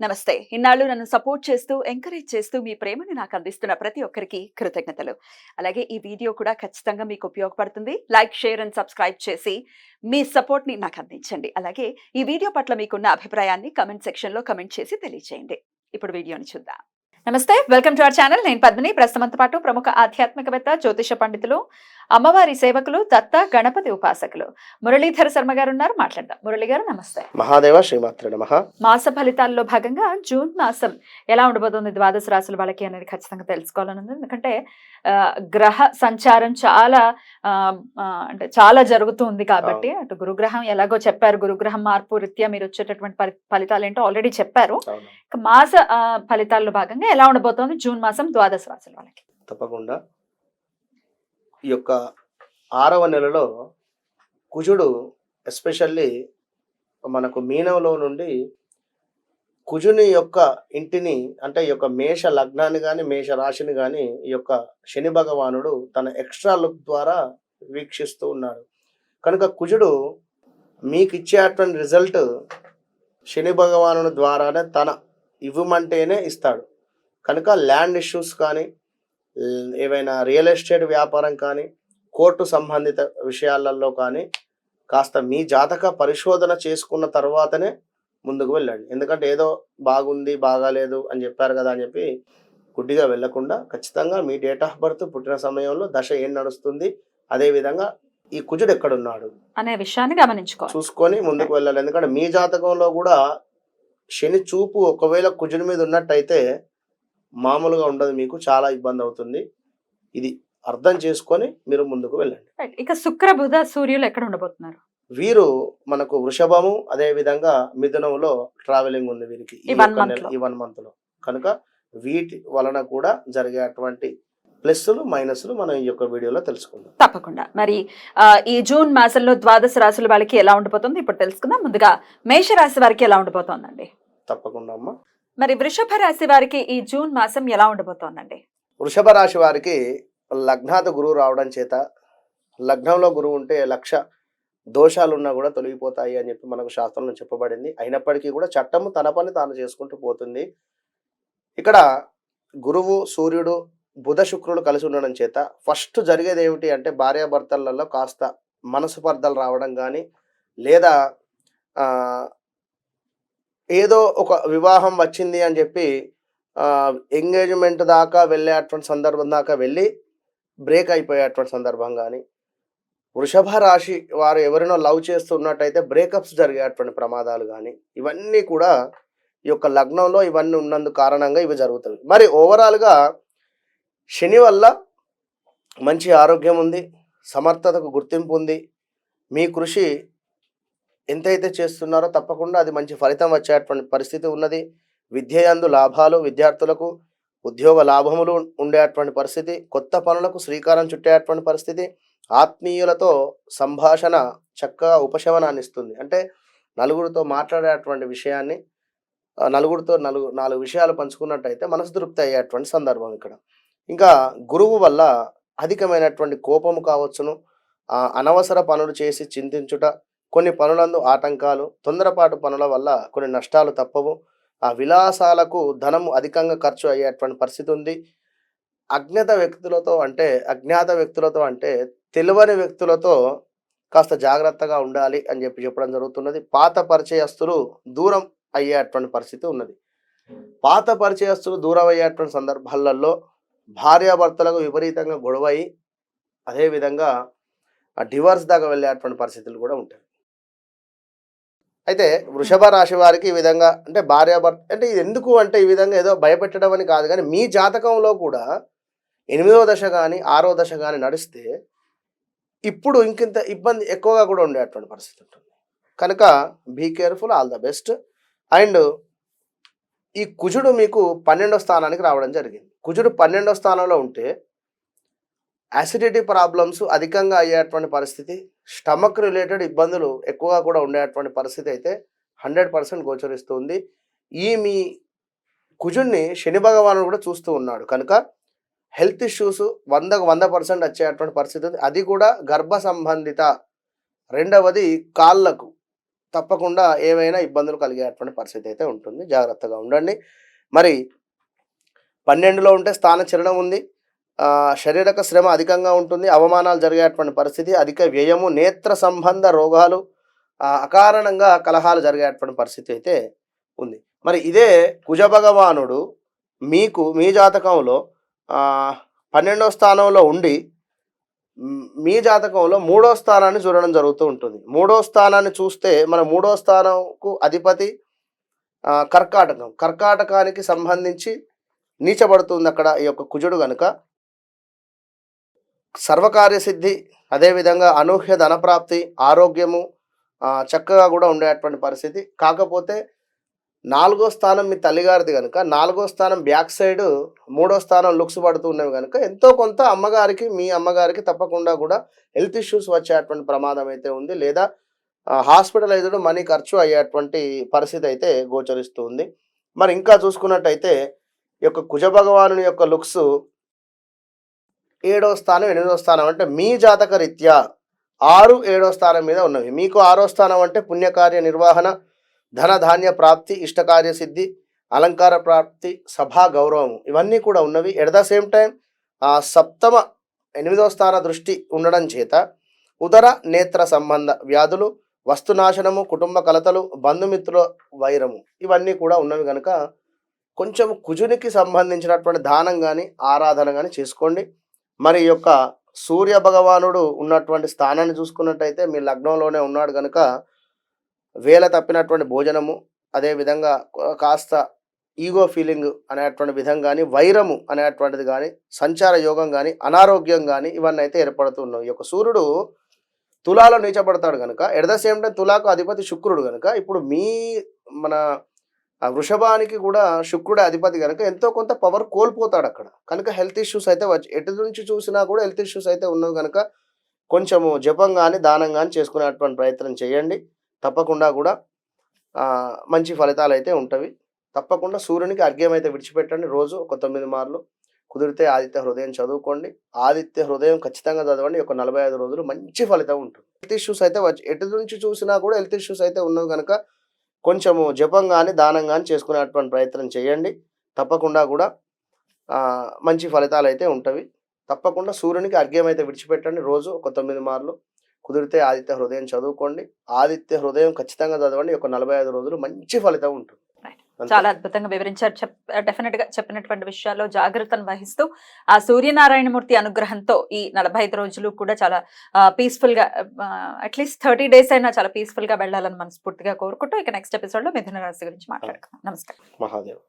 నమస్తే. ఇన్నాళ్ళు నన్ను సపోర్ట్ చేస్తూ, ఎంకరేజ్ చేస్తూ మీ ప్రేమని నాకు అందిస్తున్న ప్రతి ఒక్కరికి కృతజ్ఞతలు. అలాగే ఈ వీడియో కూడా ఖచ్చితంగా మీకు ఉపయోగపడుతుంది. లైక్, షేర్ అండ్ సబ్స్క్రైబ్ చేసి మీ సపోర్ట్‌ని నాకు అందించండి. అలాగే ఈ వీడియో పట్ల మీకున్న అభిప్రాయాన్ని కామెంట్ సెక్షన్‌లో కామెంట్ చేసి తెలియజేయండి. ఇప్పుడు వీడియోని చూద్దాం. నమస్తే. Welcome to our channel. నేను పద్మిని. ప్రస్తుతంతో పాటు ప్రముఖ ఆధ్యాత్మికవేత్త, జ్యోతిష పండితులు, అమ్మవారి సేవకులు, దత్త గణపతి ఉపాసకులు మురళీధర శర్మ గారు ఉన్నారు. మాట్లాడదాం. మురళి గారు నమస్తే. మహాదేవ శ్రీమాత్రే నమః. మాస ఫలితాల్లో భాగంగా జూన్ మాసం ఎలా ఉండబోతుంది ద్వాదశ రాశుల వాళ్ళకి అనేది ఖచ్చితంగా తెలుసుకోవాలని ఉంది. ఎందుకంటే గ్రహ సంచారం అంటే చాలా జరుగుతూ ఉంది కాబట్టి అటు గురుగ్రహం ఎలాగో చెప్పారు, గురుగ్రహం మార్పు రీత్యా మీరు వచ్చేటటువంటి ఫలితాలు ఏంటో ఆల్రెడీ చెప్పారు. మాస ఫలితాల్లో భాగంగా ఎలా ఉండబోతోంది జూన్ మాసం ద్వాదశ రాశుల వాళ్ళకి? తప్పకుండా ఈ యొక్క 6వ నెలలో కుజుడు ఎస్పెషల్లీ మనకు మీనంలో నుండి కుజుని యొక్క ఇంటిని అంటే ఈ యొక్క మేష లగ్నాన్ని కానీ మేష రాశిని కానీ ఈ యొక్క శని భగవానుడు తన ఎక్స్ట్రా లుక్ ద్వారా వీక్షిస్తూ ఉన్నాడు. కనుక కుజుడు మీకు ఇచ్చేటువంటి రిజల్ట్ శని భగవానుడి ద్వారానే తన ఇవ్వమంటేనే ఇస్తాడు. కనుక ల్యాండ్ ఇష్యూస్ కానీ, ఏవైనా రియల్ ఎస్టేట్ వ్యాపారం కానీ, కోర్టు సంబంధిత విషయాలలో కానీ కాస్త మీ జాతక పరిశోధన చేసుకున్న తర్వాతనే ముందుకు వెళ్ళండి. ఎందుకంటే ఏదో బాగుంది బాగాలేదు అని చెప్పారు కదా అని చెప్పి గుడ్డిగా వెళ్లకుండా ఖచ్చితంగా మీ డేట్ ఆఫ్ బర్త్, పుట్టిన సమయంలో దశ ఏం నడుస్తుంది, అదేవిధంగా ఈ కుజుడు ఎక్కడున్నాడు అనే విషయాన్ని చూసుకొని ముందుకు వెళ్ళాలి. ఎందుకంటే మీ జాతకంలో కూడా శని చూపు ఒకవేళ కుజుడి మీద ఉన్నట్టయితే మామూలుగా ఉండదు, మీకు చాలా ఇబ్బంది అవుతుంది. ఇది అర్థం చేసుకొని మీరు ముందుకు వెళ్ళండి. ఇక శుక్ర, బుధ, సూర్యులు ఎక్కడ ఉండబోతున్నారు? వీరు మనకు వృషభము, అదే విధంగా మిథునంలో ట్రావెలింగ్ ఉంది వీరికి ఈ 1 మంత్ లో. కనుక వీటి వలన కూడా జరిగేటువంటి ప్లస్లు మైనస్లు మనం ఈ యొక్క వీడియోలో తెలుసుకుందాం. తప్పకుండా. మరి ఈ జూన్ మాసంలో ద్వాదశ రాశుల వాళ్ళకి ఎలా ఉండిపోతుంది ఇప్పుడు తెలుసుకుందాం. ముందుగా మేష రాశి వారికి ఎలా ఉండిపోతుందండి? తప్పకుండా అమ్మా. మరి వృషభ రాశి వారికి ఈ జూన్ మాసం ఎలా ఉండబోతోందండి? వృషభ రాశి వారికి లగ్నాత గురువు రావడం చేత, లగ్నంలో గురువు ఉంటే లక్ష దోషాలు ఉన్నా కూడా తొలగిపోతాయి అని చెప్పి మనకు శాస్త్రంలో చెప్పబడింది. అయినప్పటికీ కూడా చట్టము తన పని తాను చేసుకుంటూ పోతుంది. ఇక్కడ గురువు, సూర్యుడు, బుధ, శుక్రుడు కలిసి ఉండడం చేత ఫస్ట్ జరిగేది ఏమిటి అంటే భార్యాభర్తలలో కాస్త మనస్పర్ధలు రావడం కానీ, లేదా ఏదో ఒక వివాహం వచ్చింది అని చెప్పి ఎంగేజ్మెంట్ దాకా వెళ్ళేటువంటి సందర్భం దాకా వెళ్ళి బ్రేక్ అయిపోయేటువంటి సందర్భం కానీ, వృషభ రాశి వారు ఎవరినో లవ్ చేస్తున్నట్టయితే బ్రేకప్స్ జరిగేటువంటి ప్రమాదాలు కానీ, ఇవన్నీ కూడా ఈ యొక్క లగ్నంలో ఇవన్నీ ఉన్నందుకు కారణంగా ఇవి జరుగుతాయి. మరి ఓవరాల్గా శని వల్ల మంచి ఆరోగ్యం ఉంది, సమర్థతకు గుర్తింపు ఉంది. మీ కృషి ఎంతైతే చేస్తున్నారో తప్పకుండా అది మంచి ఫలితం వచ్చేటువంటి పరిస్థితి ఉన్నది. విద్యయందు లాభాలు, విద్యార్థులకు ఉద్యోగ లాభములు ఉండేటువంటి పరిస్థితి, కొత్త పనులకు శ్రీకారం చుట్టేటువంటి పరిస్థితి, ఆత్మీయులతో సంభాషణ చక్కగా ఉపశమనాన్ని ఇస్తుంది. అంటే నలుగురితో మాట్లాడేటువంటి విషయాన్ని నలుగురితో నాలుగు విషయాలు పంచుకున్నట్టయితే మనసు తృప్తి అయ్యేటువంటి సందర్భం ఇక్కడ. ఇంకా గురువు వల్ల అధికమైనటువంటి కోపము కావచ్చును, అనవసర పనులు చేసి చింతించుట, కొన్ని పనులందు ఆటంకాలు, తొందరపాటు పనుల వల్ల కొన్ని నష్టాలు తప్పవు. ఆ విలాసాలకు ధనము అధికంగా ఖర్చు అయ్యేటువంటి పరిస్థితి ఉంది. అజ్ఞాత వ్యక్తులతో అంటే తెలియని వ్యక్తులతో కాస్త జాగ్రత్తగా ఉండాలి అని చెప్పడం జరుగుతున్నది. పాత పరిచయస్తులు దూరం అయ్యేటువంటి పరిస్థితి ఉన్నది. పాత పరిచయస్తులు దూరం అయ్యేటువంటి సందర్భాలలో భార్యాభర్తలకు విపరీతంగా గొడవ అయి అదేవిధంగా డివోర్స్ దాకా వెళ్ళేటువంటి పరిస్థితులు కూడా ఉంటాయి. అయితే వృషభ రాశి వారికి ఈ విధంగా అంటే భార్యాభర్త అంటే ఇది ఎందుకు అంటే ఈ విధంగా ఏదో భయపెట్టడం అని కాదు, కానీ మీ జాతకంలో కూడా 8వ దశ కానీ 6వ దశ కానీ నడిస్తే ఇప్పుడు ఇంకింత ఇబ్బంది ఎక్కువగా కూడా ఉండేటువంటి పరిస్థితి ఉంటుంది. కనుక be careful, all the best. And ఈ కుజుడు మీకు 12వ స్థానానికి రావడం జరిగింది. కుజుడు 12వ స్థానంలో ఉంటే యాసిడిటీ ప్రాబ్లమ్స్ అధికంగా అయ్యేటువంటి పరిస్థితి, స్టమక్ రిలేటెడ్ ఇబ్బందులు ఎక్కువగా కూడా ఉండేటువంటి పరిస్థితి అయితే 100% గోచరిస్తుంది. ఈ మీ కుజుడిని శని భగవానుడు కూడా చూస్తూ ఉన్నాడు. కనుక హెల్త్ ఇష్యూస్ 100% వచ్చేటువంటి పరిస్థితి ఉంది. అది కూడా గర్భ సంబంధిత. రెండవది కాళ్ళకు తప్పకుండా ఏవైనా ఇబ్బందులు కలిగేటువంటి పరిస్థితి అయితే ఉంటుంది. జాగ్రత్తగా ఉండండి. మరి 12లో ఉంటే స్థాన చలనం ఉంది. శారీరక శ్రమ అధికంగా ఉంటుంది. అవమానాలు జరిగేటువంటి పరిస్థితి, అధిక వ్యయము, నేత్ర సంబంధ రోగాలు, అకారణంగా కలహాలు జరిగేటువంటి పరిస్థితి అయితే ఉంది. మరి ఇదే కుజ భగవానుడు మీకు మీ జాతకంలో 12వ స్థానంలో ఉండి మీ జాతకంలో 3వ స్థానాన్ని చూడడం జరుగుతూ ఉంటుంది. 3వ స్థానాన్ని చూస్తే మన 3వ స్థానంకు అధిపతి కర్కాటకం. కర్కాటకానికి సంబంధించి నీచబడుతుంది అక్కడ ఈ యొక్క కుజుడు గనుక సర్వకార్యసిద్ధి, అదేవిధంగా అనూహ్య ధనప్రాప్తి, ఆరోగ్యము చక్కగా కూడా ఉండేటువంటి పరిస్థితి. కాకపోతే 4వ స్థానం మీ తల్లిగారిది కనుక 4వ స్థానం బ్యాక్ సైడ్, 3వ స్థానం లుక్స్ పడుతూ ఉన్నవి కనుక ఎంతో కొంత అమ్మగారికి, మీ అమ్మగారికి తప్పకుండా కూడా హెల్త్ ఇష్యూస్ వచ్చేటువంటి ప్రమాదం అయితే ఉంది. లేదా హాస్పిటలైజ్డ్ మనీ ఖర్చు అయ్యేటువంటి పరిస్థితి అయితే గోచరిస్తూ ఉంది. మరి ఇంకా చూసుకున్నట్టయితే ఈ యొక్క కుజ భగవానుని యొక్క లుక్స్ 7వ స్థానం, 8వ స్థానం అంటే మీ జాతక రీత్యా 6, 7వ స్థానం మీద ఉన్నవి. మీకు 6వ స్థానం అంటే పుణ్యకార్య నిర్వహణ, ధన ధాన్య ప్రాప్తి, ఇష్టకార్య సిద్ధి, అలంకార ప్రాప్తి, సభా గౌరవము ఇవన్నీ కూడా ఉన్నవి. ఎట్ ద సేమ్ టైం సప్తమ 8వ స్థాన దృష్టి ఉండడం చేత ఉదర నేత్ర సంబంధ వ్యాధులు, వస్తునాశనము, కుటుంబ కలతలు, బంధుమిత్రుల వైరము ఇవన్నీ కూడా ఉన్నవి కనుక కొంచెం కుజునికి సంబంధించినటువంటి దానం కానీ ఆరాధన కానీ చేసుకోండి. మరి ఈ యొక్క సూర్య భగవానుడు ఉన్నటువంటి స్థానాన్ని చూసుకున్నట్టయితే మీ లగ్నంలోనే ఉన్నాడు కనుక వేల తప్పినటువంటి భోజనము, అదేవిధంగా కాస్త ఈగో ఫీలింగ్ అనేటువంటి విధం కానీ, వైరము అనేటువంటిది కానీ, సంచార యోగం కానీ, అనారోగ్యం కానీ ఇవన్నీ అయితే ఏర్పడుతున్నాయి. ఈ యొక్క సూర్యుడు తులాలో నీచపడతాడు కనుక ఎట్ ద సేమ్ టైం తులాకు అధిపతి శుక్రుడు కనుక ఇప్పుడు మన వృషభానికి కూడా శుక్రుడే అధిపతి కనుక ఎంతో కొంత పవర్ కోల్పోతాడు అక్కడ. కనుక హెల్త్ ఇష్యూస్ అయితే ఎటు నుంచి చూసినా కూడా హెల్త్ ఇష్యూస్ అయితే ఉన్నవి కనుక కొంచెము జపం కానీ దానం కానీ చేసుకునేటువంటి ప్రయత్నం చేయండి. తప్పకుండా కూడా మంచి ఫలితాలు అయితే ఉంటవి. తప్పకుండా సూర్యునికి అర్ఘ్యం అయితే విడిచిపెట్టండి. రోజు ఒక 9 మార్లు. కుదిరితే ఆదిత్య హృదయం చదువుకోండి. ఆదిత్య హృదయం ఖచ్చితంగా చదవండి. ఒక 45 రోజులు మంచి ఫలితం ఉంటుంది. హెల్త్ ఇష్యూస్ అయితే ఎటు నుంచి చూసినా కూడా హెల్త్ ఇష్యూస్ అయితే ఉన్నవి కనుక కొంచెము జపం కానీ దానం కానీ చేసుకునేటువంటి ప్రయత్నం చేయండి. తప్పకుండా కూడా మంచి ఫలితాలు అయితే ఉంటవి. తప్పకుండా సూర్యునికి అర్ఘ్యం అయితే విడిచిపెట్టండి. రోజు ఒక 9 మార్లు. కుదిరితే ఆదిత్య హృదయం చదువుకోండి. ఆదిత్య హృదయం ఖచ్చితంగా చదవండి. ఒక 45 రోజులు మంచి ఫలితం ఉంటుంది. చాలా అద్భుతంగా వివరించారు. డెఫినెట్ గా చెప్పినటువంటి విషయాల్లో జాగ్రత్తను వహిస్తూ ఆ సూర్యనారాయణమూర్తి అనుగ్రహంతో ఈ 45 రోజులు కూడా చాలా పీస్ఫుల్ గా అట్లీస్ట్ 30 డేస్ అయినా చాలా పీస్ఫుల్ గా వెళ్ళాలని మనస్ఫూర్తిగా కోరుకుంటూ ఇక నెక్స్ట్ ఎపిసోడ్ లో మిథున రాశి గురించి మాట్లాడుకుందాం. నమస్కారం. మహాదేవ్.